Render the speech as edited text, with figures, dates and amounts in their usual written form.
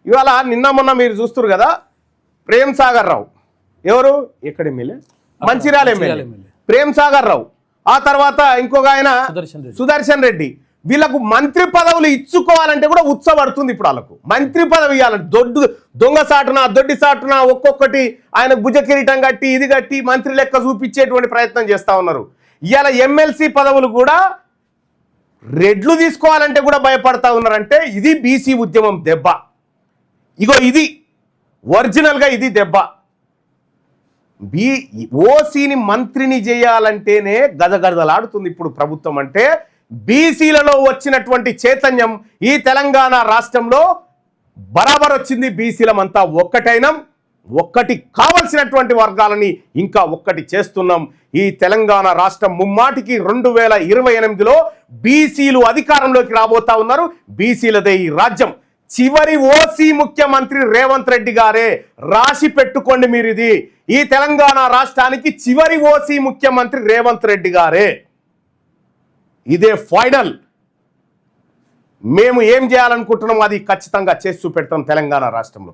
ఇవాళ నిన్న మొన్న మీరు చూస్తారు కదా, ప్రేమ్ సాగర్ రావు ఎవరు ఎక్కడ ఎమ్మెల్యే, మంచిర్యాల ఎమ్మెల్యే ప్రేమ్ సాగర్ రావు, ఆ తర్వాత ఇంకొక ఆయన సుదర్శన్ రెడ్డి, వీళ్ళకు మంత్రి పదవులు ఇచ్చుకోవాలంటే కూడా ఉత్సవడుతుంది. ఇప్పుడు వాళ్ళకు మంత్రి పదవి ఇవ్వాలంటే దొంగ సాటున దొడ్డి సాటున ఒక్కొక్కటి ఆయన భుజ కిరీటం కట్టి ఇది కట్టి మంత్రి లెక్క చూపించేటువంటి ప్రయత్నం చేస్తూ ఉన్నారు. ఇవాళ ఎమ్మెల్సీ పదవులు కూడా రెడ్లు తీసుకోవాలంటే కూడా భయపడతా ఉన్నారంటే ఇది బీసీ ఉద్యమం దెబ్బ. ఇగో ఇది ఒరిజినల్గా ఇది దెబ్బ. ఓసీని మంత్రిని చేయాలంటేనే గదగదలాడుతుంది ఇప్పుడు ప్రభుత్వం. అంటే బీసీలలో వచ్చినటువంటి చైతన్యం ఈ తెలంగాణ రాష్ట్రంలో బరాబర్ వచ్చింది. బీసీలమంతా ఒక్కటైనం, ఒక్కటి కావలసినటువంటి వర్గాలని ఇంకా ఒక్కటి చేస్తున్నాం. ఈ తెలంగాణ రాష్ట్రం ముమ్మాటికి 2028లో బీసీలు అధికారంలోకి రాబోతా ఉన్నారు. బీసీలదే ఈ రాజ్యం. చివరి ఓసీ ముఖ్యమంత్రి రేవంత్ రెడ్డి గారే, రాసి పెట్టుకోండి మీరు ఇది. ఈ తెలంగాణ రాష్ట్రానికి చివరి ఓసీ ముఖ్యమంత్రి రేవంత్ రెడ్డి గారే. ఇదే ఫైనల్. మేము ఏం చేయాలనుకుంటున్నాం అది ఖచ్చితంగా చేసి చూపెడతాం తెలంగాణ రాష్ట్రంలో.